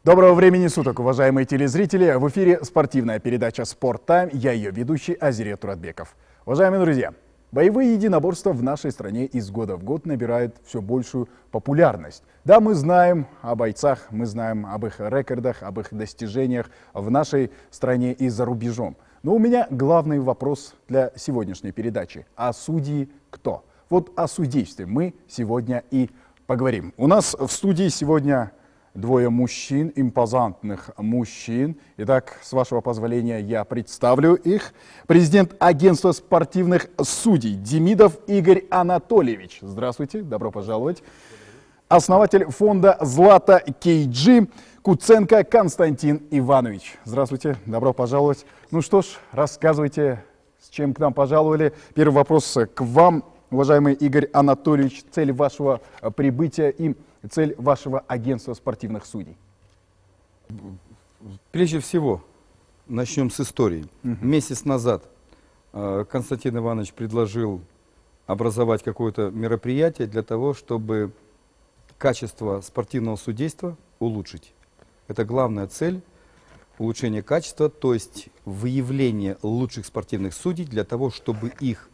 Доброго времени суток, уважаемые телезрители! В эфире спортивная передача «Спорт Тайм». Я ее ведущий Азирет Туратбеков. Уважаемые друзья, боевые единоборства в нашей стране из года в год набирают все большую популярность. Да, мы знаем о бойцах, мы знаем об их рекордах, об их достижениях в нашей стране и за рубежом. Но у меня главный вопрос для сегодняшней передачи. А судьи кто? Вот о судействе мы сегодня и поговорим. У нас в студии сегодня двое мужчин, импозантных мужчин. Итак, с вашего позволения я представлю их. Президент агентства спортивных судей Демидов Игорь Анатольевич. Здравствуйте, добро пожаловать. Основатель фонда «Злата Кейджи» Куценко Константин Иванович. Здравствуйте, добро пожаловать. Ну что ж, рассказывайте, с чем к нам пожаловали. Первый вопрос к вам, уважаемый Игорь Анатольевич. Цель вашего прибытия и цель вашего агентства спортивных судей? Прежде всего, начнем с истории. Месяц назад Константин Иванович предложил образовать какое-то мероприятие для того, чтобы качество спортивного судейства улучшить. Это главная цель – улучшение качества, то есть выявление лучших спортивных судей для того, чтобы их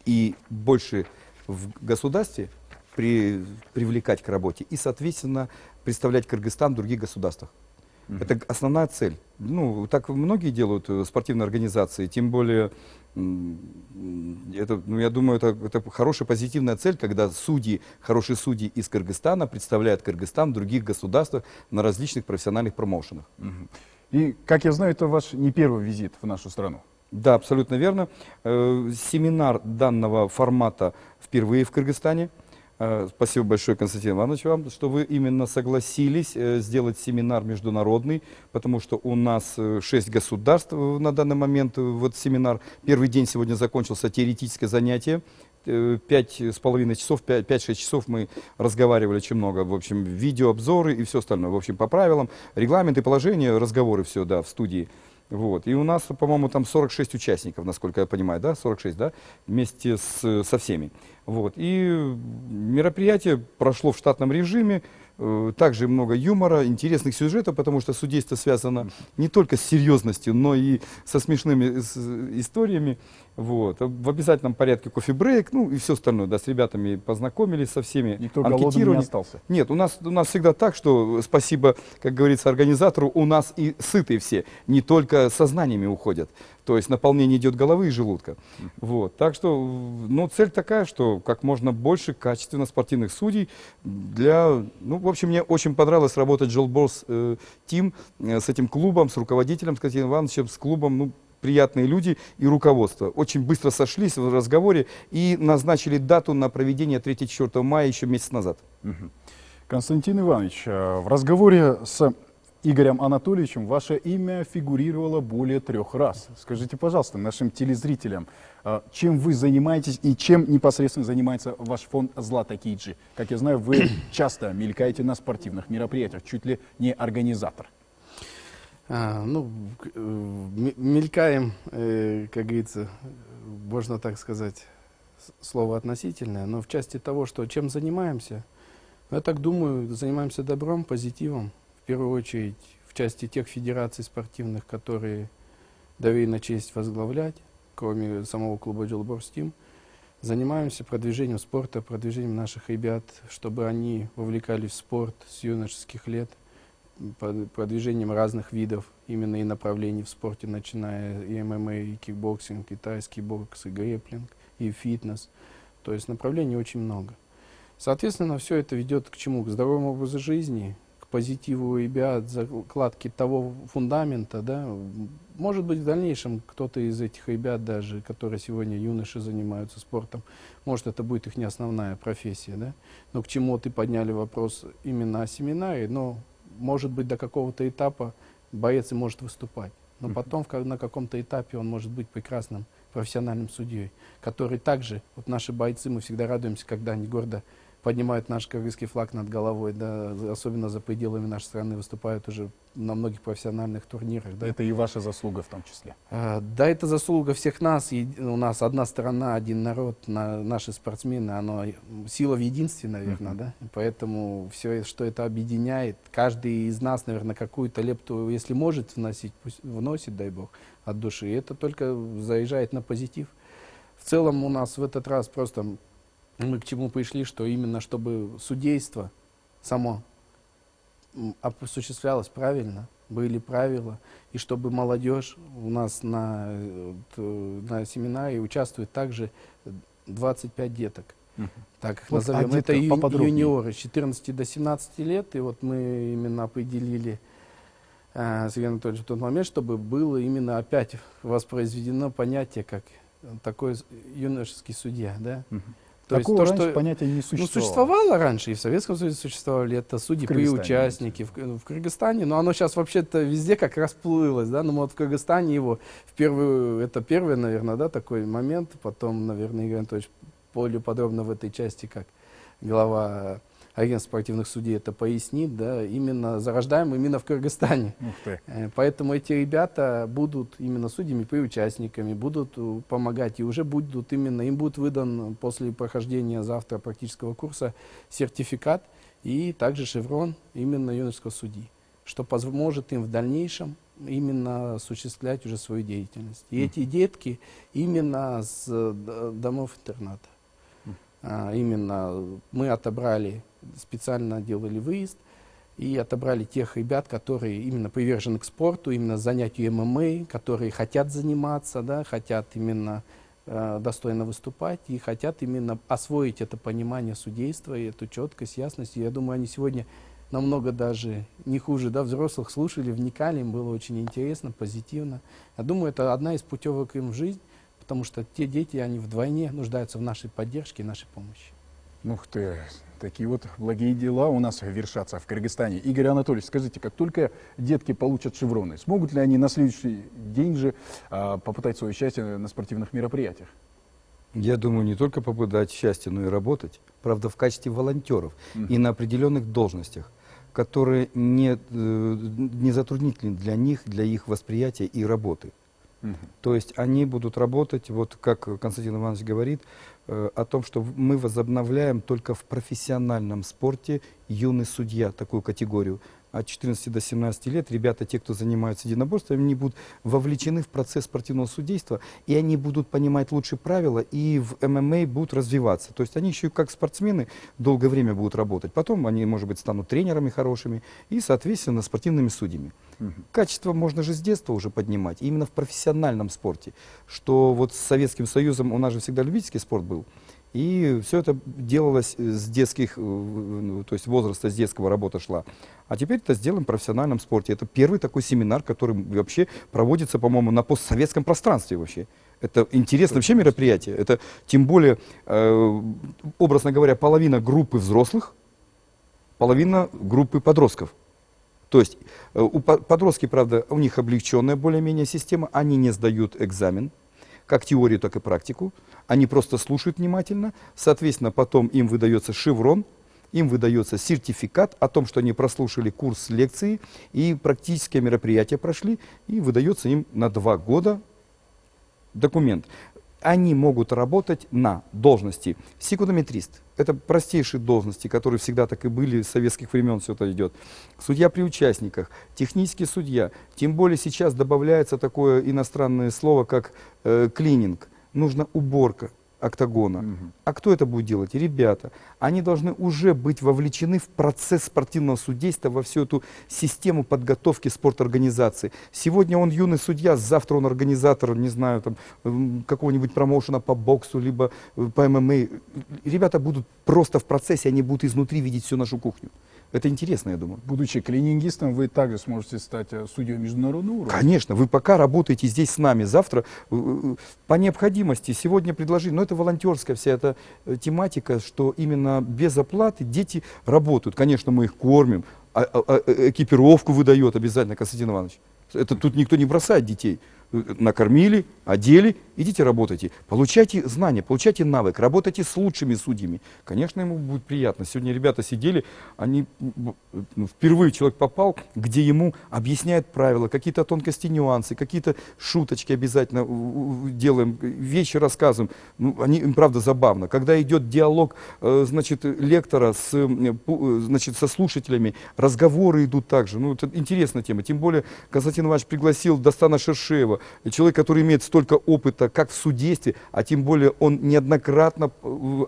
и больше в государстве привлекать к работе и, соответственно, представлять Кыргызстан в других государствах. Это основная цель. Ну, так многие делают спортивные организации, тем более, я думаю, это хорошая позитивная цель, когда хорошие судьи из Кыргызстана представляют Кыргызстан в других государствах на различных профессиональных промоушенах. И, как я знаю, это ваш не первый визит в нашу страну. Да, абсолютно верно. Семинар данного формата впервые в Кыргызстане. Спасибо большое, Константин Иванович, вам, что вы именно согласились сделать семинар международный, потому что у нас 6 государств на данный момент, вот семинар. Первый день сегодня закончился, теоретическое занятие, 5,5 часов, 5-6 часов мы разговаривали очень много, в общем, видеообзоры и все остальное, в общем, по правилам, регламенты, положения, разговоры, все, да, в студии. Вот. И у нас, по-моему, там 46 участников, насколько я понимаю, да, 46, да, вместе со всеми. Вот. И мероприятие прошло в штатном режиме, также много юмора, интересных сюжетов, потому что судейство связано не только с серьезностью, но и со смешными историями. Вот. В обязательном порядке кофе-брейк, ну и все остальное, да, с ребятами познакомились, со всеми. Никто голодным не остался. Нет, у нас всегда так, что спасибо, как говорится, организатору, у нас и сытые все, не только со знаниями уходят. То есть наполнение идет головы и желудка. Вот. Так что, ну, цель такая, что как можно больше качественно спортивных судей для... Ну, в общем, мне очень понравилось работать Джолборс Тим с этим клубом, с руководителем, с Константином Ивановичем, с клубом, ну, приятные люди и руководство. Очень быстро сошлись в разговоре и назначили дату на проведение 3-4 мая еще месяц назад. Константин Иванович, в разговоре с Игорем Анатольевичем ваше имя фигурировало более 3 раз. Скажите, пожалуйста, нашим телезрителям, чем вы занимаетесь и чем непосредственно занимается ваш фонд «Злата Кейджи»? Как я знаю, вы часто мелькаете на спортивных мероприятиях, чуть ли не организатор. Мелькаем, как говорится, можно так сказать, слово относительное, но в части того, что чем занимаемся, я так думаю, занимаемся добром, позитивом, в первую очередь в части тех федераций спортивных, которые доверена честь возглавлять, кроме самого клуба Джолборс Тим, занимаемся продвижением спорта, продвижением наших ребят, чтобы они вовлекались в спорт с юношеских лет, продвижением разных видов, именно и направлений в спорте, начиная и ММА, и кикбоксинг, и тайский бокс, и грэпплинг, и фитнес. То есть направлений очень много. Соответственно, все это ведет к чему? К здоровому образу жизни, к позитиву ребят, закладке того фундамента, да. Может быть, в дальнейшем кто-то из этих ребят, даже, которые сегодня юноши занимаются спортом, может, это будет их не основная профессия, да. Но к чему ты подняли вопрос именно о семинаре, но может быть, до какого-то этапа боец и может выступать. Но потом на каком-то этапе он может быть прекрасным профессиональным судьей, который также, вот наши бойцы, мы всегда радуемся, когда они гордо поднимают наш кыргызский флаг над головой, да, особенно за пределами нашей страны выступают уже на многих профессиональных турнирах. Да. Это и ваша заслуга в том числе. Да, это заслуга всех нас. У нас одна страна, один народ, наши спортсмены, сила в единстве, наверное, да. Поэтому все, что это объединяет, каждый из нас, наверное, какую-то лепту, если может вносить, пусть вносит, дай бог, от души. И это только заезжает на позитив. В целом у нас в этот раз просто мы к чему пришли, что именно чтобы судейство само осуществлялось правильно, были правила, и чтобы молодежь у нас на семинаре участвует также 25 деток. Так их Вот назовем. о Это детках поподробнее. юниоры с 14 до 17 лет, и вот мы именно определили Сергей Анатольевич в тот момент, чтобы было именно опять воспроизведено понятие, как такой юношеский судья, да. То есть Такого то, раньше что понятия не ну, существовало. существовало раньше, и в Советском Союзе существовали, это судьи при Кыргызстане, участники, в Кыргызстане, но оно сейчас вообще-то везде как расплылось, да, но вот в Кыргызстане его это первый, наверное, да, такой момент, потом, наверное, Игорь Анатольевич более подробно в этой части, как глава агентства спортивных судей это пояснит, да, именно зарождаем именно в Кыргызстане. Ух ты. Поэтому эти ребята будут именно судьями при участниками, будут помогать, и уже будут именно, им будет выдан после прохождения завтра практического курса сертификат и также шеврон именно юношеского судьи, что поможет им в дальнейшем именно осуществлять уже свою деятельность. И эти детки именно с домов-интерната. Именно мы отобрали, специально делали выезд и отобрали тех ребят, которые именно привержены к спорту, именно занятию ММА, которые хотят заниматься, да, хотят именно достойно выступать и хотят именно освоить это понимание судейства и эту четкость, ясность. И я думаю, они сегодня намного даже не хуже, да, взрослых слушали, вникали, им было очень интересно, позитивно. Я думаю, это одна из путевок им в жизнь, потому что те дети, они вдвойне нуждаются в нашей поддержке и нашей помощи. Ух ты, такие вот благие дела у нас вершатся в Кыргызстане. Игорь Анатольевич, скажите, как только детки получат шевроны, смогут ли они на следующий день же попытать свое счастье на спортивных мероприятиях? Я думаю, не только попадать счастье, но и работать. Правда, в качестве волонтеров и на определенных должностях, которые не затруднительны для них, для их восприятия и работы. То есть они будут работать, вот как Константин Иванович говорит, о том, что мы возобновляем только в профессиональном спорте юный судья, такую категорию. От 14 до 17 лет ребята, те, кто занимаются единоборством, они будут вовлечены в процесс спортивного судейства, и они будут понимать лучше правила, и в ММА будут развиваться. То есть они еще как спортсмены долгое время будут работать. Потом они, может быть, станут тренерами хорошими и, соответственно, спортивными судьями. Качество можно же с детства уже поднимать, именно в профессиональном спорте. Что вот с Советским Союзом у нас же всегда любительский спорт был. И все это делалось с детских, то есть возраста, с детского работа шла. А теперь это сделаем в профессиональном спорте. Это первый такой семинар, который вообще проводится, по-моему, на постсоветском пространстве вообще. Это интересное вообще мероприятие. Это тем более, образно говоря, половина группы взрослых, половина группы подростков. То есть подростки, правда, у них облегченная более-менее система, они не сдают экзамен, как теорию, так и практику. Они просто слушают внимательно, соответственно, потом им выдается шеврон, им выдается сертификат о том, что они прослушали курс лекции и практические мероприятия прошли, и выдается им на 2 года документ. Они могут работать на должности секундометрист. Это простейшие должности, которые всегда так и были, с советских времен все это идет. Судья при участниках, технический судья. Тем более сейчас добавляется такое иностранное слово, как клининг. Нужна уборка октагона. А кто это будет делать? Ребята. Они должны уже быть вовлечены в процесс спортивного судейства, во всю эту систему подготовки спорторганизации. Сегодня он юный судья, завтра он организатор, не знаю, там, какого-нибудь промоушена по боксу, либо по ММА. Ребята будут просто в процессе, они будут изнутри видеть всю нашу кухню. Это интересно, я думаю. Будучи клинингистом, вы также сможете стать судьей международного уровня? Конечно, вы пока работаете здесь с нами, завтра по необходимости, сегодня предложить, но это волонтерская вся эта тематика, что именно без оплаты дети работают. Конечно, мы их кормим, экипировку выдает обязательно Константин Иванович. Это тут никто не бросает детей. накормили, одели, идите работайте. Получайте знания, получайте навык, работайте с лучшими судьями. Конечно, ему будет приятно. Сегодня ребята сидели, они впервые человек попал, где ему объясняют правила, какие-то тонкости, нюансы, какие-то шуточки обязательно делаем, вещи рассказываем. Ну, им правда забавно. Когда идет диалог, значит, лектора значит, со слушателями, разговоры идут также. Ну, это интересная тема. Тем более Константин Иванович пригласил Дастана Шершеева, человек, который имеет столько опыта, как в судействе, а тем более он неоднократно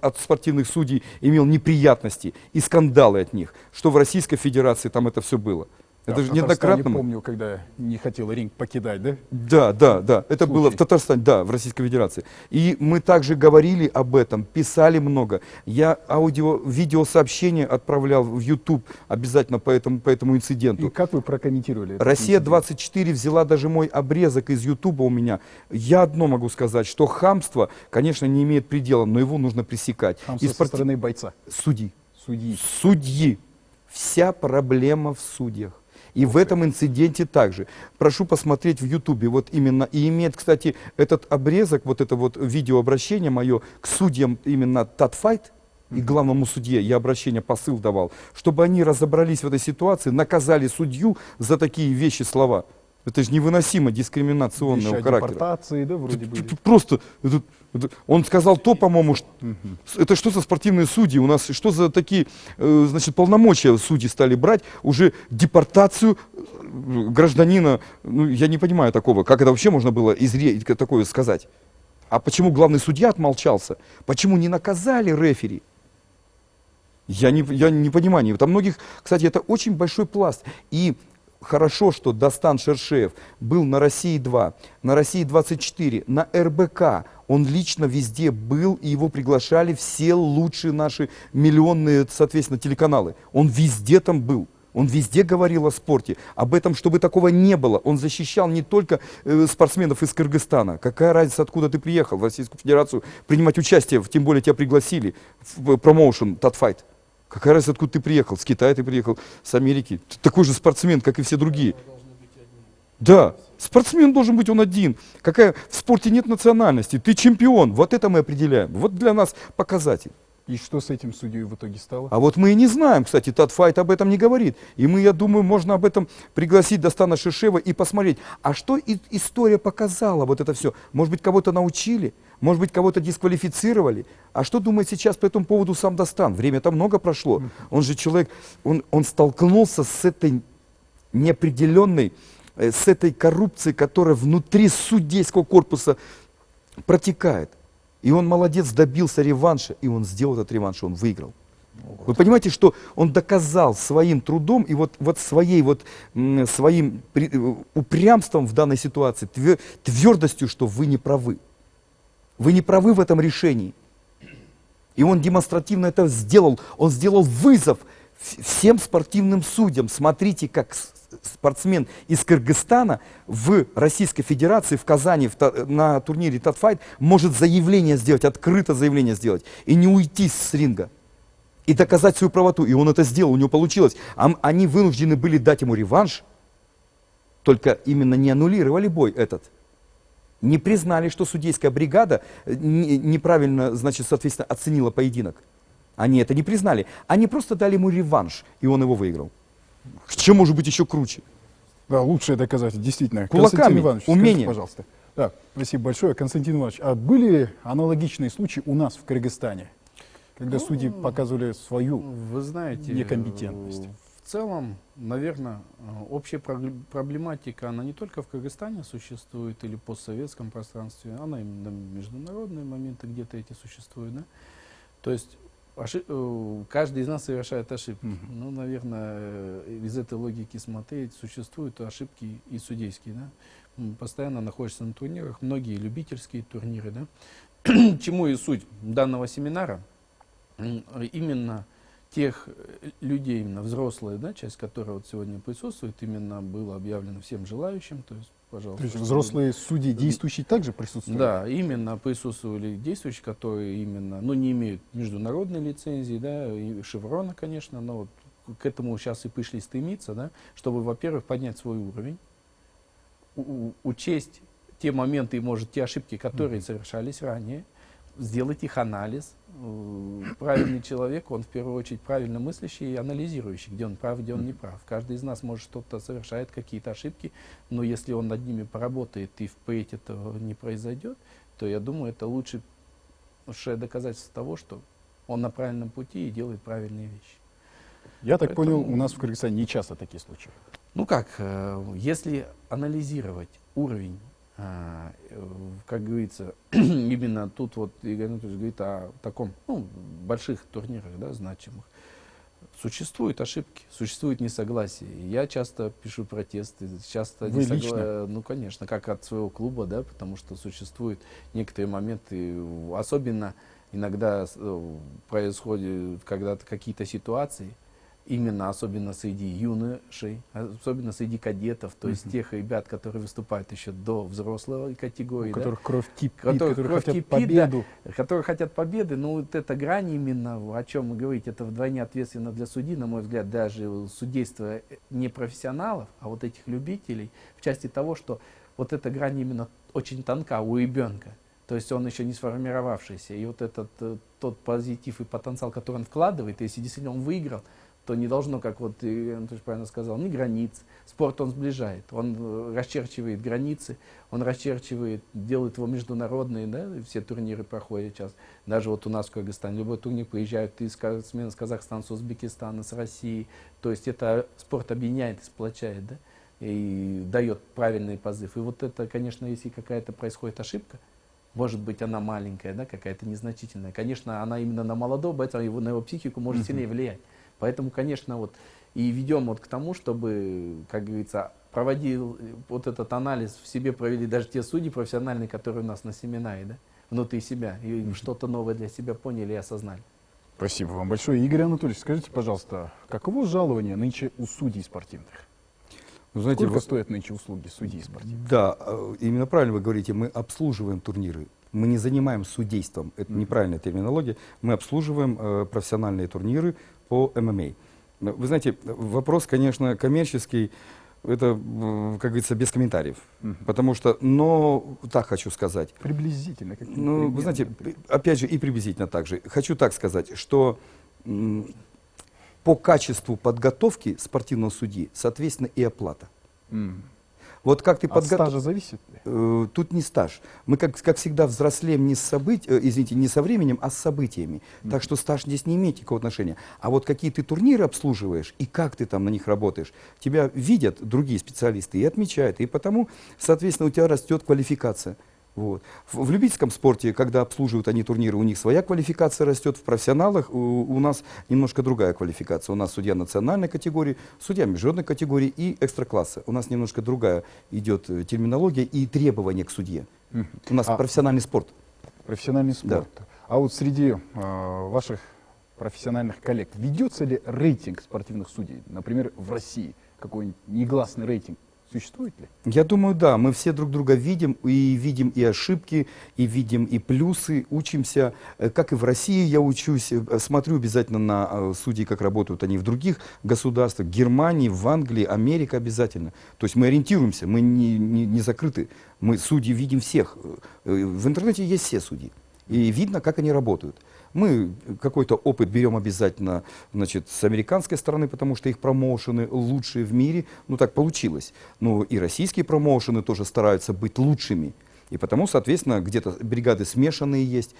от спортивных судей имел неприятности и скандалы от них, что в Российской Федерации там это все было. Это же неоднократно. Я помню, когда не хотел ринг покидать, да? Да. Это было в Татарстане, да, в Российской Федерации. И мы также говорили об этом, писали много. Я видеосообщения отправлял в YouTube обязательно по этому инциденту. И как вы прокомментировали этот Россия-24 взяла даже мой обрезок из YouTube у меня. Я одно могу сказать, что хамство, конечно, не имеет предела, но его нужно пресекать. Хамство со стороны бойца? Судьи. Судьи. Судьи. Вся проблема в судьях. И в этом инциденте также. Прошу посмотреть в Ютубе, вот именно, и имеет, кстати, этот обрезок, вот это вот видеообращение мое к судьям именно Татфайт, и главному судье я обращение, посыл давал, чтобы они разобрались в этой ситуации, наказали судью за такие вещи, слова. Это же невыносимо дискриминационного характера. Депортации, да, вроде бы. Просто, он сказал то, по-моему, это что за спортивные судьи у нас, что за такие, значит, полномочия судьи стали брать, уже депортацию гражданина, ну, я не понимаю такого, как это вообще можно было такое сказать. А почему главный судья отмолчался? Почему не наказали рефери? Я не понимаю. Там многих, кстати, это очень большой пласт. И хорошо, что Дастан Шершеев был на России-2, на России-24, на РБК. Он лично везде был, и его приглашали все лучшие наши миллионные, соответственно, телеканалы. Он везде там был. Он везде говорил о спорте, об этом, чтобы такого не было. Он защищал не только спортсменов из Кыргызстана. Какая разница, откуда ты приехал в Российскую Федерацию принимать участие, тем более тебя пригласили в промоушен Татфайт. Какая разница, откуда ты приехал? С Китая ты приехал, с Америки. Ты такой же спортсмен, как и все другие. Да, спортсмен должен быть он один. В спорте нет национальности. Ты чемпион. Вот это мы определяем. Вот для нас показатель. И что с этим судьей в итоге стало? А вот мы и не знаем, кстати, Татфайт об этом не говорит. И мы, я думаю, можно об этом пригласить Дастана Шершеева и посмотреть. А что история показала, вот это все? Может быть, кого-то научили? Может быть, кого-то дисквалифицировали? А что думает сейчас по этому поводу сам Дастан? Время-то много прошло. Он же человек, он столкнулся с этой неопределенной, с этой коррупцией, которая внутри судейского корпуса протекает. И он молодец, добился реванша, и он сделал этот реванш, он выиграл. Вы понимаете, что он доказал своим трудом и своим упрямством в данной ситуации, твердостью, что вы не правы. Вы не правы в этом решении. И он демонстративно это сделал. Он сделал вызов всем спортивным судьям. Смотрите, как спортсмен из Кыргызстана в Российской Федерации, в Казани, на турнире Татфайт может заявление сделать, открыто заявление сделать, и не уйти с ринга, и доказать свою правоту. И он это сделал, у него получилось. Они вынуждены были дать ему реванш, только именно не аннулировали бой этот. Не признали, что судейская бригада неправильно, значит, соответственно, оценила поединок. Они это не признали. Они просто дали ему реванш, и он его выиграл. Чем может быть еще круче? Да, лучшее доказательство, действительно. Кулаками, Константин Иванович, умением. скажите, пожалуйста. Да, спасибо большое. Константин Иванович, а были аналогичные случаи у нас в Кыргызстане, когда судьи показывали свою Вы знаете, некомпетентность? В целом, наверное, общая проблематика, она не только в Кыргызстане существует или постсоветском пространстве, она именно международные моменты где-то эти существуют. Да? То есть каждый из нас совершает ошибки. Ну, наверное, из этой логики смотреть, существуют ошибки и судейские. Да? Постоянно находишься на турнирах, многие любительские турниры. Да? Чему и суть данного семинара? Именно тех людей, именно взрослые, да, часть которой вот сегодня присутствует, именно было объявлено всем желающим. То есть, пожалуйста. То есть взрослые судьи действующие также присутствуют? Да, именно присутствовали действующие, которые именно, ну, не имеют международной лицензии, да, и шеврона, конечно, но вот к этому сейчас и пришли стремиться, да, чтобы, во-первых, поднять свой уровень, учесть те моменты, может, те ошибки, которые совершались ранее, сделать их анализ. Правильный человек, он в первую очередь правильно мыслящий и анализирующий, где он прав, где он не прав. Каждый из нас может что-то совершает, какие-то ошибки, но если он над ними поработает и впредь этого не произойдет, то я думаю, это лучшее доказательство того, что он на правильном пути и делает правильные вещи. Я так Поэтому- понял, у нас в Кыргызстане не часто такие случаи. Ну как, если анализировать уровень, как говорится, именно тут вот Игорь Анатольевич говорит о таком, больших турнирах, да, значимых, существуют ошибки, существует несогласие. Я часто пишу протесты, часто Вы лично? ну конечно, как от своего клуба, да, потому что существуют некоторые моменты, особенно иногда происходят когда-то какие-то ситуации, именно особенно среди юношей, особенно среди кадетов, то есть тех ребят, которые выступают еще до взрослой категории, У да, которых кровь кипит, Которых которые кровь хотят кипит, победу. которые хотят победы. Ну, вот эта грань именно, о чем вы говорите, это вдвойне ответственно для судьи, на мой взгляд, даже судейство не профессионалов, а вот этих любителей, в части того, что вот эта грань именно очень тонка у ребенка. То есть он еще не сформировавшийся. И вот этот тот позитив и потенциал, который он вкладывает, если действительно он выиграл, то не должно, как вот Игорь Анатольевич правильно сказал, ни границ. Спорт он сближает, он расчерчивает границы, он расчерчивает, делает его международные, да, все турниры проходят сейчас. Даже вот у нас в Кыргызстане любой турнир приезжают и спортсмены с Казахстана, с Узбекистана, с России. То есть это спорт объединяет и сплочает, да, и дает правильный позыв. И вот это, конечно, если какая-то происходит ошибка, может быть, она маленькая, да, какая-то незначительная. Конечно, она именно на молодого бойца, на его психику может сильнее влиять. Поэтому, конечно, вот и ведем вот к тому, чтобы, как говорится, проводил вот этот анализ в себе, провели даже те судьи профессиональные, которые у нас на семинаре, да, внутри себя, и что-то новое для себя поняли и осознали. Спасибо вам большое. Игорь Анатольевич, скажите, пожалуйста, каково жалование нынче у судей спортивных? Ну, знаете, Сколько стоят нынче услуги судей спортивных? Да, именно правильно вы говорите, мы обслуживаем турниры. Мы не занимаемся судейством, это неправильная терминология. Мы обслуживаем профессиональные турниры по ММА. Вы знаете, вопрос, конечно, коммерческий, это, как говорится, без комментариев. Потому что, но так хочу сказать. Приблизительно. какие Ну, примеры, вы знаете, например? опять же, и приблизительно так же. Хочу так сказать, что по качеству подготовки спортивного судьи, соответственно, и оплата. Вот как ты От стажа зависит ли? Тут не стаж. Мы, как всегда, взрослеем не с извините, не со временем, а с событиями. Так что стаж здесь не имеет никакого отношения. А вот какие ты турниры обслуживаешь и как ты там на них работаешь, тебя видят другие специалисты и отмечают. И потому, соответственно, у тебя растет квалификация. Вот. В любительском спорте, когда обслуживают они турниры, у них своя квалификация растет. В профессионалах у нас немножко другая квалификация. У нас судья национальной категории, судья международной категории и экстра-класса. У нас немножко другая идет терминология и требования к судье. У нас профессиональный спорт. Профессиональный спорт. А вот среди ваших профессиональных коллег ведется ли рейтинг спортивных судей? Например, в России какой-нибудь негласный рейтинг существует ли? Я думаю, да, мы все друг друга видим и ошибки, и видим и плюсы, учимся. Как и в России я учусь, смотрю обязательно на судей, как работают они в других государствах, Германии, в Англии, Америка обязательно. То есть мы ориентируемся, мы не закрыты, мы судьи видим всех. В интернете есть все судьи, и видно, как они работают. Мы какой-то опыт берем обязательно, значит, с американской стороны, потому что их промоушены лучшие в мире. Ну, так получилось. Ну, и российские промоушены тоже стараются быть лучшими. И потому, соответственно, где-то бригады смешанные есть.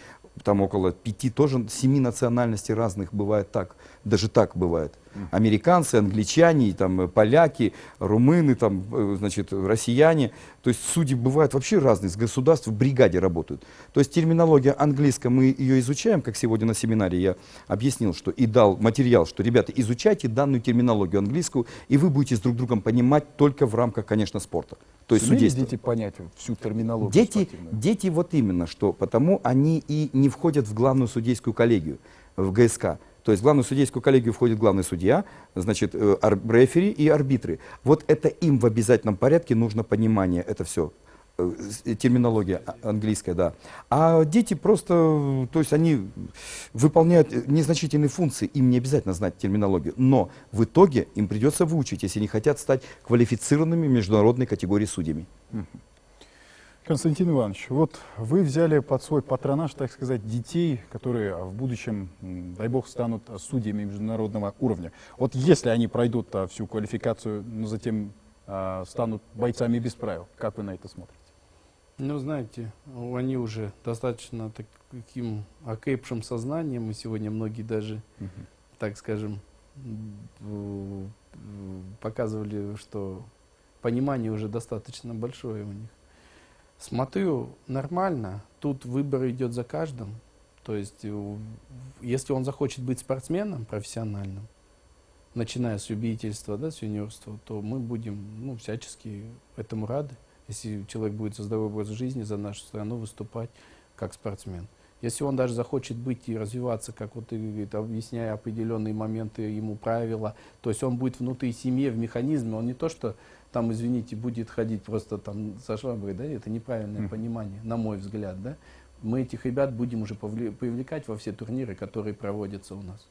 Там около 5, тоже 7 национальностей разных бывает так. Даже так бывает. Американцы, англичане, там, поляки, румыны, там, значит, россияне. То есть судьи бывают вообще разные, с государств в бригаде работают. То есть терминология английская, мы ее изучаем, как сегодня на семинаре я объяснил, что и дал материал, что, ребята, изучайте данную терминологию английскую, и вы будете с друг другом понимать только в рамках, конечно, спорта. То есть Сумели судейство. дети понять всю терминологию Дети, спортивную? дети вот именно что, потому они и не входят в главную судейскую коллегию, в ГСК. То есть в главную судейскую коллегию входит главный судья, значит, рефери и арбитры. Вот это им в обязательном порядке нужно понимание, это все. Терминология английская, да. А дети просто, то есть они выполняют незначительные функции, им не обязательно знать терминологию, но в итоге им придется выучить, если они хотят стать квалифицированными международной категории судьями. Константин Иванович, вот вы взяли под свой патронаж, так сказать, детей, которые в будущем, дай бог, станут судьями международного уровня. Вот если они пройдут всю квалификацию, но затем станут бойцами без правил, как вы на это смотрите? Ну, знаете, они уже достаточно таким окрепшим сознанием, и сегодня многие даже, так скажем, показывали, что понимание уже достаточно большое у них. Смотрю, нормально, тут выбор идет за каждым. То есть, если он захочет быть спортсменом профессиональным, начиная с любительства, да, с юниорства, то мы будем всячески этому рады, если человек будет за здоровый образ жизни, за нашу страну выступать как спортсмен. Если он даже захочет быть и развиваться, как вот ты говоришь, объясняя определенные моменты ему правила, то есть он будет внутри семьи, в механизме, он не то, что там, извините, будет ходить просто там со шваброй, да, это неправильное понимание, на мой взгляд, да. Мы этих ребят будем уже привлекать во все турниры, которые проводятся у нас.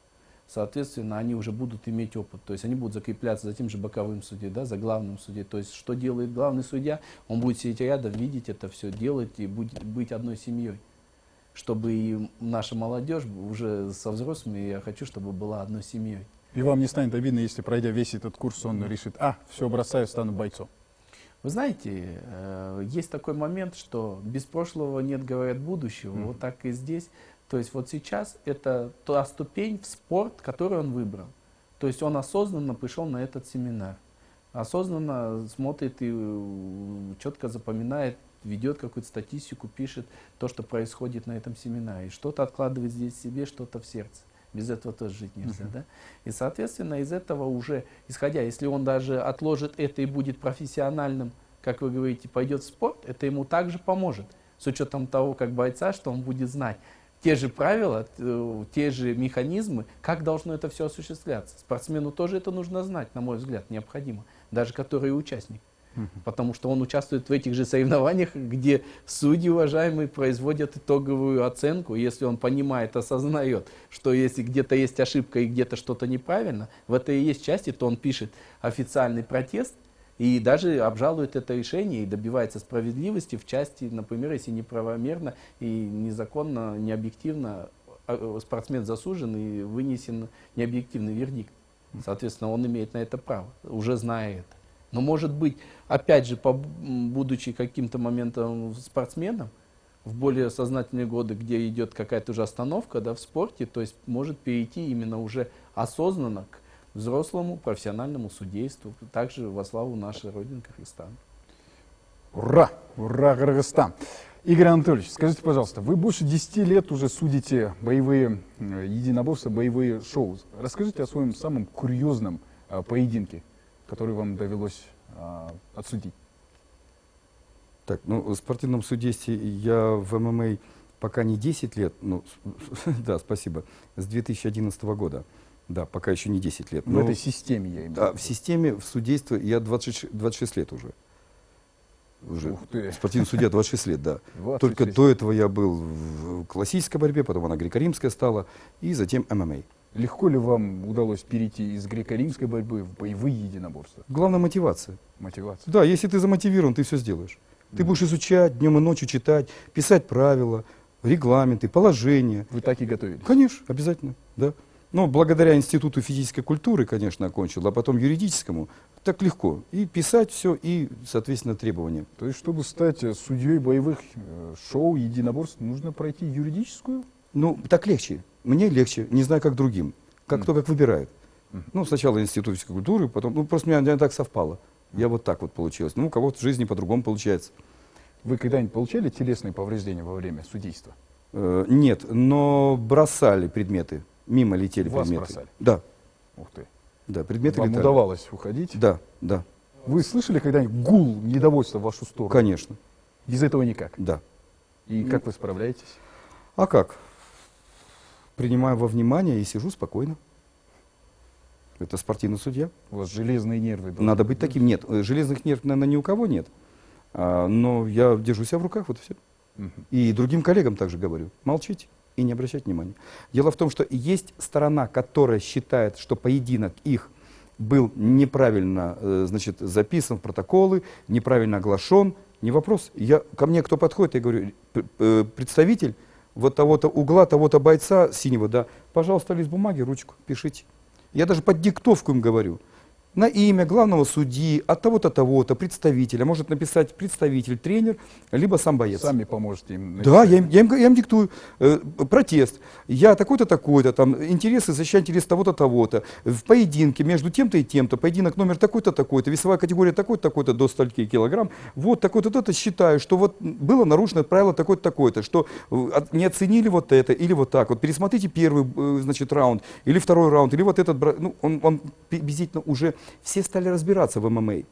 Соответственно, они уже будут иметь опыт, то есть они будут закрепляться за тем же боковым судьей, да, за главным судьей. То есть что делает главный судья, он будет сидеть рядом, видеть это все, делать и будет быть одной семьей. Чтобы и наша молодежь уже со взрослыми, я хочу, чтобы была одной семьей. И вам не станет обидно, если, пройдя весь этот курс, он решит, все, бросаю, стану бойцом? Вы знаете, есть такой момент, что без прошлого нет, говорят, будущего. Вот так и здесь. То есть вот сейчас это та ступень в спорт, которую он выбрал. То есть он осознанно пришел на этот семинар. Осознанно смотрит и четко запоминает, ведет какую-то статистику, пишет то, что происходит на этом семинаре. Что-то откладывает здесь в себе, что-то в сердце. Без этого тоже жить нельзя. Да? И, соответственно, из этого уже, исходя, если он даже отложит это и будет профессиональным, как вы говорите, пойдет в спорт, это ему также поможет. С учетом того, как бойца, что он будет знать те же правила, те же механизмы, как должно это все осуществляться. Спортсмену тоже это нужно знать, на мой взгляд, необходимо. Даже который участник. Потому что он участвует в этих же соревнованиях, где судьи, уважаемые, производят итоговую оценку. Если он понимает, осознает, что если где-то есть ошибка и где-то что-то неправильно, в этой и есть части, то он пишет официальный протест и даже обжалует это решение и добивается справедливости в части, например, если неправомерно и незаконно, необъективно спортсмен засужен и вынесен необъективный вердикт. Соответственно, он имеет на это право, уже зная это. Но, может быть, опять же, будучи каким-то моментом спортсменом, в более сознательные годы, где идет какая-то уже остановка, да, в спорте, то есть может перейти именно уже осознанно к взрослому профессиональному судейству, также во славу нашей Родины Кыргызстана. Ура! Ура, Кыргызстан! Игорь Анатольевич, скажите, пожалуйста, вы больше 10 лет уже судите боевые единоборства, боевые шоу. Расскажите о своем самом курьезном поединке, который вам довелось отсудить. Так, ну, в спортивном судействе я в ММА пока не 10 лет, ну, да, спасибо, с 2011 года. Да, пока еще не 10 лет. В этой системе я имею в виду. Да, в системе, в судействе я 26 лет уже. Ух ты. Спортивный судья 26 лет, да. 26. Только до этого я был в классической борьбе, потом она греко-римская стала, и затем ММА. Легко ли вам удалось перейти из греко-римской борьбы в боевые единоборства? Главное мотивация. Мотивация. Да, если ты замотивирован, ты все сделаешь. Ты будешь изучать, днем и ночью читать, писать правила, регламенты, положения. Вы так и готовились? Конечно, обязательно, да. Но благодаря Институту физической культуры, конечно, окончил, а потом юридическому, так легко. И писать все, и, соответственно, требования. То есть, чтобы стать судьей боевых шоу, единоборств, нужно пройти юридическую? Ну, так легче. Мне легче, не знаю, как другим. Кто как выбирает. Ну, сначала Институт физической культуры, потом, ну, просто у меня так совпало. Я вот так вот получилось. Ну, у кого-то в жизни по-другому получается. Вы когда-нибудь получали телесные повреждения во время судейства? Нет, но бросали предметы. Мимо летели Вас предметы. бросали? Да. Ух ты. Да, предметы Вам летали. удавалось уходить? Да, да, Вы слышали когда-нибудь гул недовольства в вашу сторону? конечно, Без этого никак. да. И как вы справляетесь? А как? Принимаю во внимание и сижу спокойно. Это спортивный судья. У вас железные нервы. Надо быть таким. Нет, железных нервов, наверное, ни у кого нет. Но я держу себя в руках, вот и все. И другим коллегам также говорю. Молчите и не обращайте внимания. Дело в том, что есть сторона, которая считает, что поединок их был неправильно, значит, записан в протоколы, неправильно оглашен, Не вопрос. Ко мне кто подходит, я говорю, представитель вот того-то угла, того-то бойца синего, да, пожалуйста, лист бумаги, ручку, пишите. Я даже под диктовку им говорю. На имя главного судьи, от того-то, того-то, представителя. Может написать представитель, тренер, либо сам боец. Сами поможете им. Да, я им диктую. Протест. Я такой-то, такой-то, там, интересы, защищаю интерес того-то, того-то. В поединке между тем-то и тем-то, поединок номер такой-то, такой-то, весовая категория такой-то, такой-то, до стольки килограмм. Вот такой-то, то-то, считаю, что вот было нарушено правило такое-то, такое-то, что не оценили вот это, или вот так. Вот пересмотрите первый, значит, раунд, или второй раунд, или вот этот, ну, он приблизительно уже... Все стали разбираться в ММА.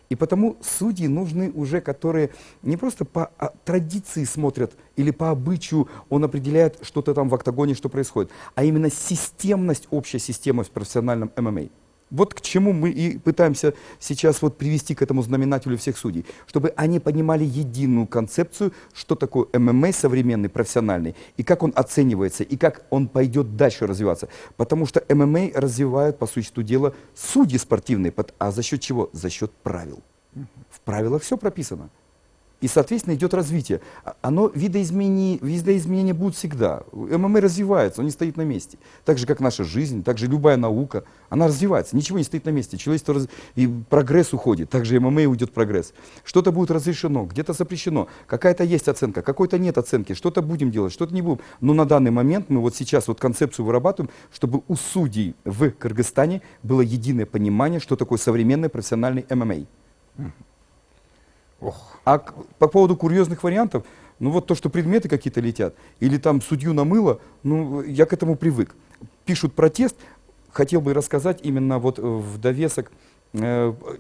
И потому судьи нужны уже, которые не просто по традиции смотрят или по обычаю он определяет что-то там в октагоне, что происходит, а именно системность, общая системность в профессиональном ММА. Вот к чему мы и пытаемся сейчас вот привести к этому знаменателю всех судей, чтобы они понимали единую концепцию, что такое ММА современный, профессиональный, и как он оценивается, и как он пойдет дальше развиваться. Потому что ММА развивают, по существу дела, судьи спортивные. А за счет чего? За счет правил. В правилах все прописано. И, соответственно, идет развитие. Видоизменения будут всегда. ММА развивается, он не стоит на месте. Так же, как наша жизнь, так же любая наука, она развивается, ничего не стоит на месте. Человечество и прогресс уходит, так же и ММА уйдет прогресс. Что-то будет разрешено, где-то запрещено, какая-то есть оценка, какой-то нет оценки, что-то будем делать, что-то не будем. Но на данный момент мы вот сейчас вот концепцию вырабатываем, чтобы у судей в Кыргызстане было единое понимание, что такое современный профессиональный ММА. А по поводу курьезных вариантов, ну вот то, что предметы какие-то летят, или там судью намыло, ну я к этому привык. Пишут протест, хотел бы рассказать именно вот в довесок,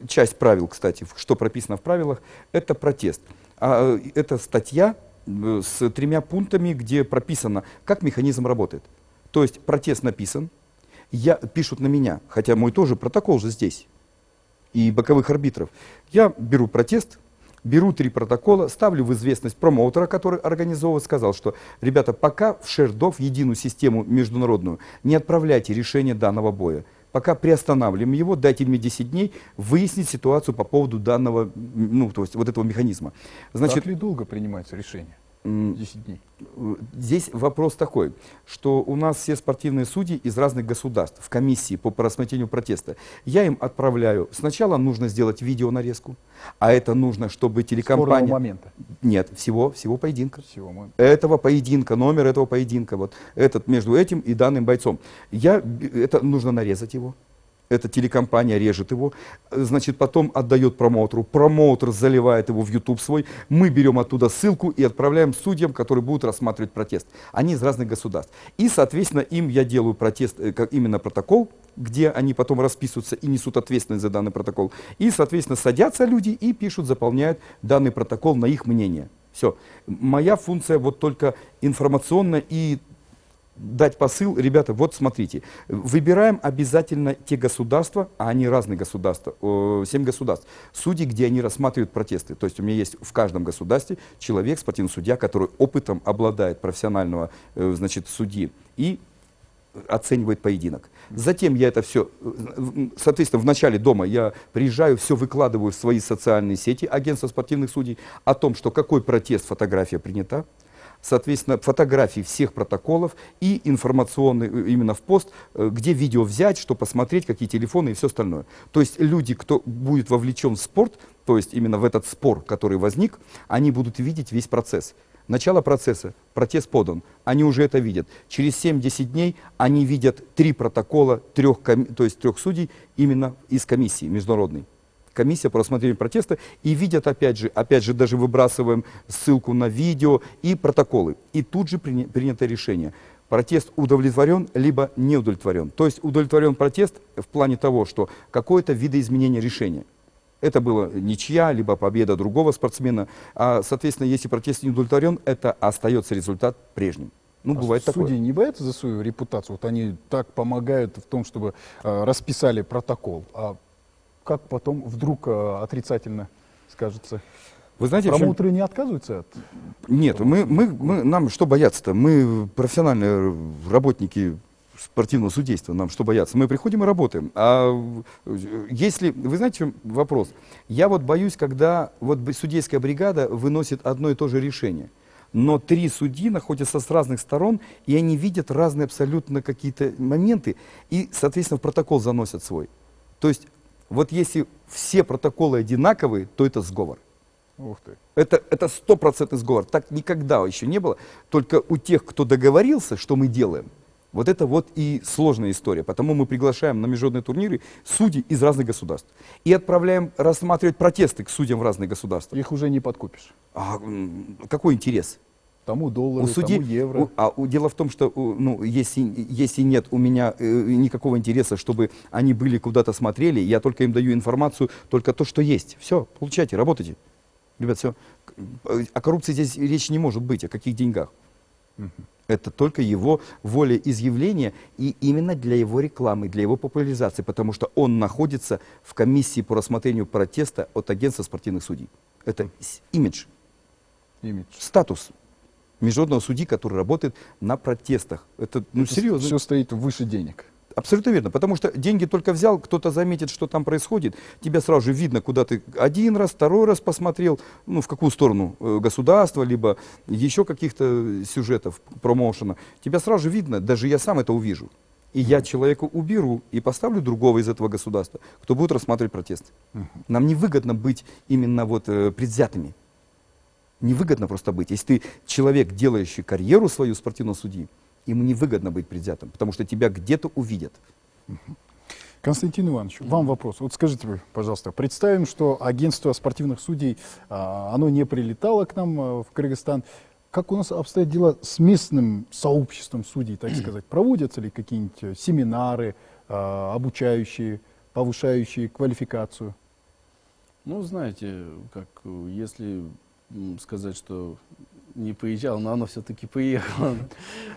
часть правил, кстати, что прописано в правилах, это протест. Это статья с 3 пунктами, где прописано, как механизм работает. То есть протест написан, пишут на меня, хотя мой тоже протокол же здесь, и боковых арбитров. Я беру протест, беру 3 протокола, ставлю в известность промоутера, который организовывает, сказал, что, ребята, пока в Шердов, в единую систему международную, не отправляйте решение данного боя. Пока приостанавливаем его, дайте мне 10 дней выяснить ситуацию по поводу данного, ну, то есть вот этого механизма. Значит, так ли долго принимается решение? 10 дней. Здесь вопрос такой, что у нас все спортивные судьи из разных государств в комиссии по рассмотрению протеста. Я им отправляю, сначала нужно сделать видеонарезку, а это нужно, чтобы телекомпания... Спорного момента? Нет, всего поединка. Всего Этого поединка, номер этого поединка, вот этот между этим и данным бойцом. Это нужно нарезать его. Эта телекомпания режет его, значит, потом отдает промоутеру, промоутер заливает его в YouTube свой, мы берем оттуда ссылку и отправляем судьям, которые будут рассматривать протест. Они из разных государств. И, соответственно, им я делаю протест, как именно протокол, где они потом расписываются и несут ответственность за данный протокол. И, соответственно, садятся люди и пишут, заполняют данный протокол на их мнение. Все. Моя функция вот только информационная и дать посыл, ребята, вот смотрите, выбираем обязательно те государства, а они разные государства, 7 государств, судьи, где они рассматривают протесты. То есть у меня есть в каждом государстве человек, спортивный судья, который опытом обладает профессионального, значит, судьи и оценивает поединок. Затем я это все, соответственно, в начале дома я приезжаю, все выкладываю в свои социальные сети агентства спортивных судей о том, что какой протест, фотография принята. Соответственно, фотографии всех протоколов и информационный именно в пост, где видео взять, что посмотреть, какие телефоны и все остальное. То есть люди, кто будет вовлечен в спорт, то есть именно в этот спор, который возник, они будут видеть весь процесс. Начало процесса, протест подан, они уже это видят. Через 7-10 дней они видят 3 протокола, 3 судей именно из комиссии международной. Комиссия по рассмотрению протеста, и видят опять же даже выбрасываем ссылку на видео и протоколы. И тут же принято решение. Протест удовлетворен, либо не удовлетворен. То есть удовлетворен протест в плане того, что какое-то видоизменение решения. Это была ничья, либо победа другого спортсмена. А, соответственно, если протест не удовлетворен, это остается результат прежним. Ну, бывает такое. Судьи не боятся за свою репутацию? Вот они так помогают в том, чтобы расписали протокол. А как потом вдруг отрицательно скажется? Вы знаете, промоутеры не отказываются от... Нет, нам что бояться-то? Мы профессиональные работники спортивного судейства, нам что бояться? Мы приходим и работаем. А если, вы знаете, в чем вопрос? Я вот боюсь, когда вот судейская бригада выносит одно и то же решение. Но 3 судьи находятся с разных сторон, и они видят разные абсолютно какие-то моменты, и, соответственно, в протокол заносят свой. То есть, вот если все протоколы одинаковые, то это сговор. Ух ты. Это 100% сговор. Так никогда еще не было. Только у тех, кто договорился, что мы делаем, вот это вот и сложная история. Потому мы приглашаем на международные турниры судей из разных государств. И отправляем рассматривать протесты к судьям в разные государства. Их уже не подкупишь. Какой интерес? Тому доллары, У судей, тому евро. дело в том, что если нет у меня никакого интереса, чтобы они были куда-то смотрели, я только им даю информацию, только то, что есть. Все, получайте, работайте. Ребят, все. О коррупции здесь речи не может быть, о каких деньгах. Это только его волеизъявление, и именно для его рекламы, для его популяризации, потому что он находится в комиссии по рассмотрению протеста от агентства спортивных судей. Это имидж, статус международного судьи, который работает на протестах. Это серьезно. Все стоит выше денег. Абсолютно верно, потому что деньги только взял, кто-то заметит, что там происходит, тебя сразу же видно, куда ты один раз, второй раз посмотрел, в какую сторону государства, либо еще каких-то сюжетов, промоушена. Тебя сразу же видно, даже я сам это увижу. И я человека уберу и поставлю другого из этого государства, кто будет рассматривать протест. Нам невыгодно быть именно предвзятыми. Невыгодно просто быть. Если ты человек, делающий карьеру свою спортивного судьи, ему невыгодно быть предвзятым, потому что тебя где-то увидят. Константин Иванович, вам вопрос. Вот скажите вы, пожалуйста, представим, что агентство спортивных судей, оно не прилетало к нам в Кыргызстан. Как у нас обстоят дела с местным сообществом судей, так сказать? Проводятся ли какие-нибудь семинары, обучающие, повышающие квалификацию? Ну, знаете, если сказать, что не приезжал, но оно все-таки приехало,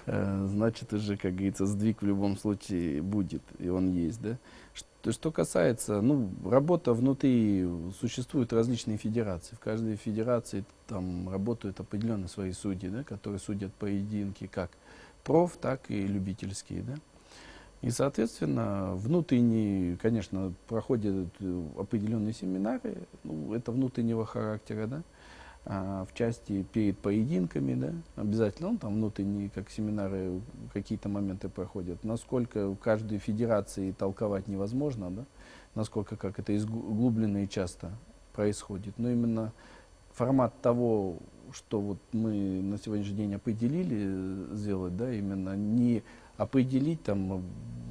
значит, уже, как говорится, сдвиг в любом случае будет, и он есть, да. Что касается, работа внутри, существуют различные федерации. В каждой федерации там работают определенные свои судьи, да, которые судят поединки как проф, так и любительские, да. И, соответственно, внутренние, конечно, проходят определенные семинары, это внутреннего характера, да. В части перед поединками, да, обязательно, там внутренние, как семинары, какие-то моменты проходят. Насколько в каждой федерации толковать невозможно, да, насколько как это углубленно и часто происходит. Но именно формат того, что вот мы на сегодняшний день определили сделать, да, именно не определить там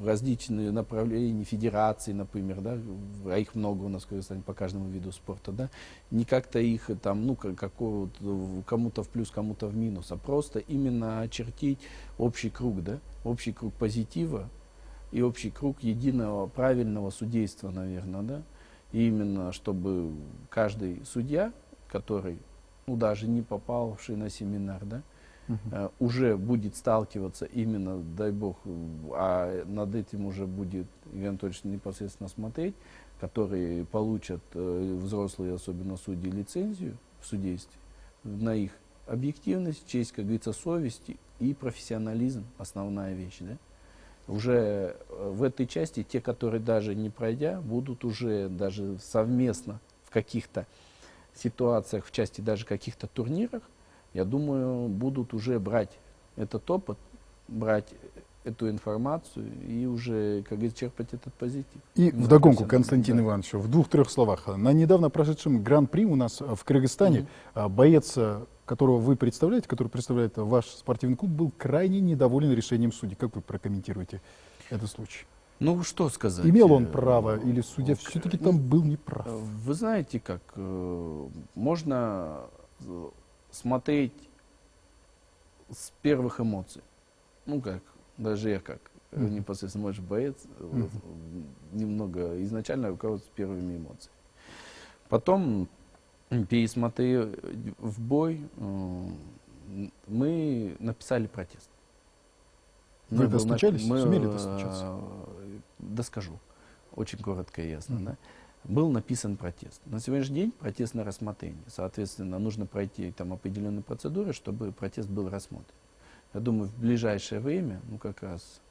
различные направления федераций, например, да, а их много у нас в Кыргызстане по каждому виду спорта, да, не как-то их там, кому-то в плюс, кому-то в минус, а просто именно очертить общий круг, да, общий круг позитива и общий круг единого правильного судейства, наверное, да, и именно чтобы каждый судья, который, даже не попавший на семинар, да, уже будет сталкиваться именно, дай бог, а над этим уже будет Игорь Анатольевич непосредственно смотреть, которые получат взрослые, особенно судьи, лицензию в судействе, на их объективность, честь, как говорится, совесть и профессионализм, основная вещь, да? Уже в этой части те, которые даже не пройдя, будут уже даже совместно в каких-то ситуациях, в части даже каких-то турнирах, я думаю, будут уже брать этот опыт, брать эту информацию и уже, как говорится, черпать этот позитив. И вдогонку, Константин Иванович, в 2-3 словах. На недавно прошедшем Гран-при у нас в Кыргызстане боец, которого вы представляете, который представляет ваш спортивный клуб, был крайне недоволен решением судей. Как вы прокомментируете этот случай? Что сказать? Имел он право или судья все-таки там был неправ? Вы знаете как, можно смотреть с первых эмоций. Даже я как непосредственно, может, боец, немного изначально руководствуюсь первыми эмоциями. Потом, пересмотрев в бой, мы написали протест. Вы достучались? Сумели достучаться? Доскажу. Очень коротко и ясно. Да? Был написан протест. На сегодняшний день протест на рассмотрение. Соответственно, нужно пройти там определенные процедуры, чтобы протест был рассмотрен. Я думаю, в ближайшее время, как раз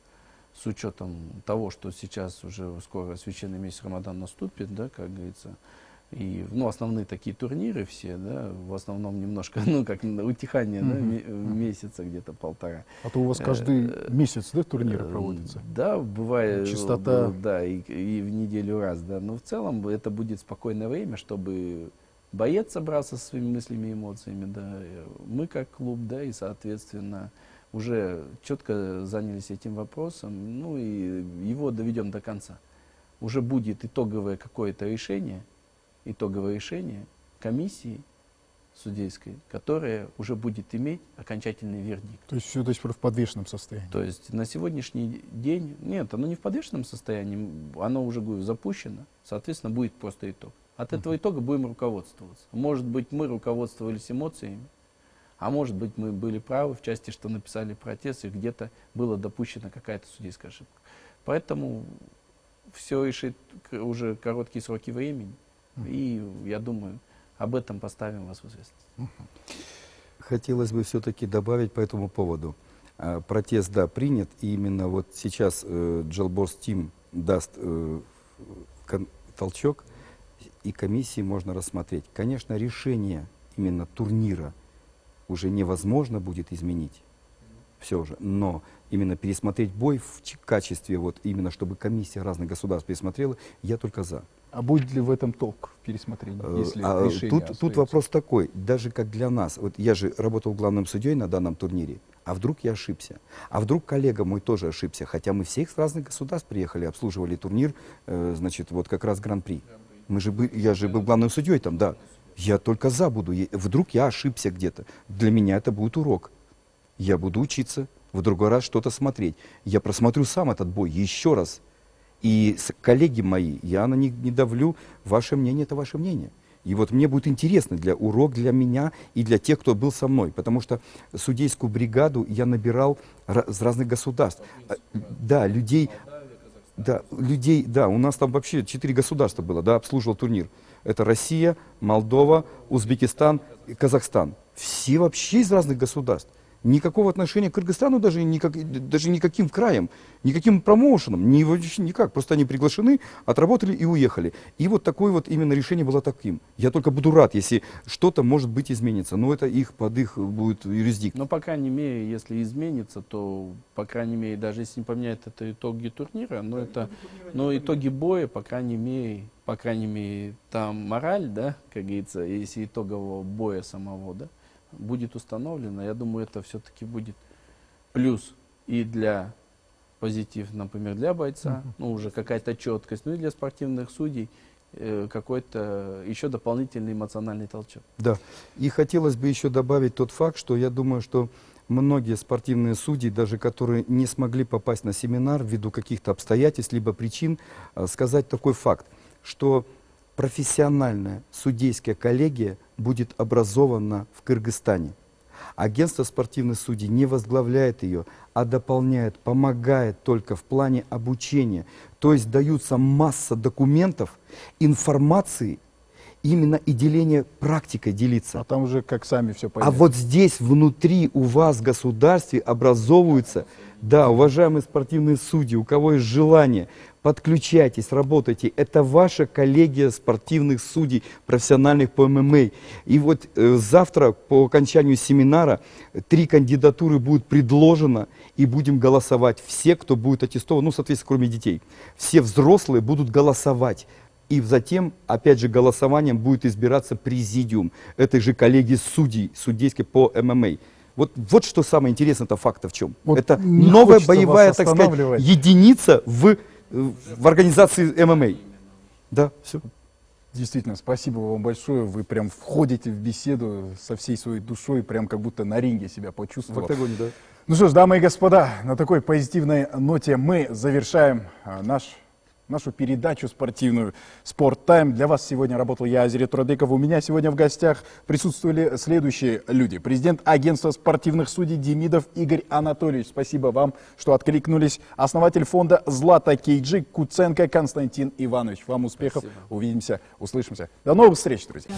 с учетом того, что сейчас уже скоро священный месяц Рамадан наступит, да, как говорится, и, ну, основные такие турниры все, да, в основном немножко, ну, как утихание, да, месяца где-то полтора. А то у вас каждый месяц, да, турниры проводятся? Да, бывает. Частота. Да, и в неделю раз, да. Но в целом это будет спокойное время, чтобы боец собрался со своими мыслями и эмоциями, да. Мы как клуб, да, и, соответственно, уже четко занялись этим вопросом, ну, и его доведем до конца. Уже будет итоговое какое-то решение комиссии судейской, которая уже будет иметь окончательный вердикт. То есть все до сих пор в подвешенном состоянии? То есть на сегодняшний день, нет, оно не в подвешенном состоянии, оно уже, говорю, запущено, соответственно, будет просто итог. От этого итога будем руководствоваться. Может быть, мы руководствовались эмоциями, а может быть, мы были правы в части, что написали протест, и где-то была допущена какая-то судейская ошибка. Поэтому все решит уже короткие сроки времени. И, я думаю, об этом поставим вас в известность. Хотелось бы все-таки добавить по этому поводу. Протест, да, принят, и именно вот сейчас Джалборс Тим даст толчок, и комиссии можно рассмотреть. Конечно, решение именно турнира уже невозможно будет изменить, все же, но именно пересмотреть бой в качестве, вот именно чтобы комиссия разных государств пересмотрела, я только за. А будет ли в этом толк в пересмотрении, если решение Тут вопрос такой, даже как для нас, вот я же работал главным судьей на данном турнире, а вдруг я ошибся, а вдруг коллега мой тоже ошибся, хотя мы всех с разных государств приехали, обслуживали турнир, значит, вот как раз Гран-при. Я же был главным судьей там, да, я только за буду, вдруг я ошибся где-то, для меня это будет урок, я буду учиться, в другой раз что-то смотреть, я просмотрю сам этот бой еще раз. И коллеги мои, я на них не давлю, ваше мнение – это ваше мнение. И вот мне будет интересно, урок для меня и для тех, кто был со мной, потому что судейскую бригаду я набирал с разных государств. Да, людей, да, у нас там вообще 4 государства было, да, обслуживал турнир. Это Россия, Молдова, Узбекистан и Казахстан. Все вообще из разных государств. Никакого отношения к Кыргызстану даже никаким краем, никаким промоушеном, никак. Просто они приглашены, отработали и уехали. И вот такое вот именно решение было таким. Я только буду рад, если что-то, может быть, изменится. Но это под их будет юрисдикция. Но, по крайней мере, если изменится, то, по крайней мере, даже если не поменяет это итоги турнира, но итоги боя, по крайней мере, там мораль, да, как говорится, если итогового боя самого, да, будет установлено, я думаю, это все-таки будет плюс и для позитив, например, для бойца, ну, уже какая-то четкость, ну и для спортивных судей какой-то еще дополнительный эмоциональный толчок. Да, и хотелось бы еще добавить тот факт, что я думаю, что многие спортивные судьи, даже которые не смогли попасть на семинар ввиду каких-то обстоятельств, либо причин, сказать такой факт, что профессиональная судейская коллегия будет образована в Кыргызстане. Агентство спортивных судей не возглавляет ее, а дополняет, помогает только в плане обучения. То есть даются масса документов, информации, именно и деление практикой делиться. А там уже как сами все поймут. А вот здесь внутри у вас в государстве образовываются, да, уважаемые спортивные судьи, у кого есть желание, подключайтесь, работайте. Это ваша коллегия спортивных судей, профессиональных по ММА. И вот завтра по окончанию семинара 3 кандидатуры будут предложено, и будем голосовать. Все, кто будет аттестован, ну, соответственно, кроме детей, все взрослые будут голосовать. И затем, опять же, голосованием будет избираться президиум этой же коллегии судей, судейской по ММА. Вот что самое интересное-то факта в чем. Вот это новая боевая, так сказать, останавливать. единица в организации ММА. Да, все. Действительно, спасибо вам большое. Вы прям входите в беседу со всей своей душой, прям как будто на ринге себя В почувствовал. октагоне, да. Ну что ж, дамы и господа, на такой позитивной ноте мы завершаем нашу передачу спортивную «Спорт Тайм». Для вас сегодня работал я, Азирет Турадбеков. У меня сегодня в гостях присутствовали следующие люди. Президент агентства спортивных судей Демидов Игорь Анатольевич. Спасибо вам, что откликнулись. Основатель фонда «Злата Кейджи» Куценко Константин Иванович. Вам успехов. Спасибо. Увидимся, услышимся. До новых встреч, друзья.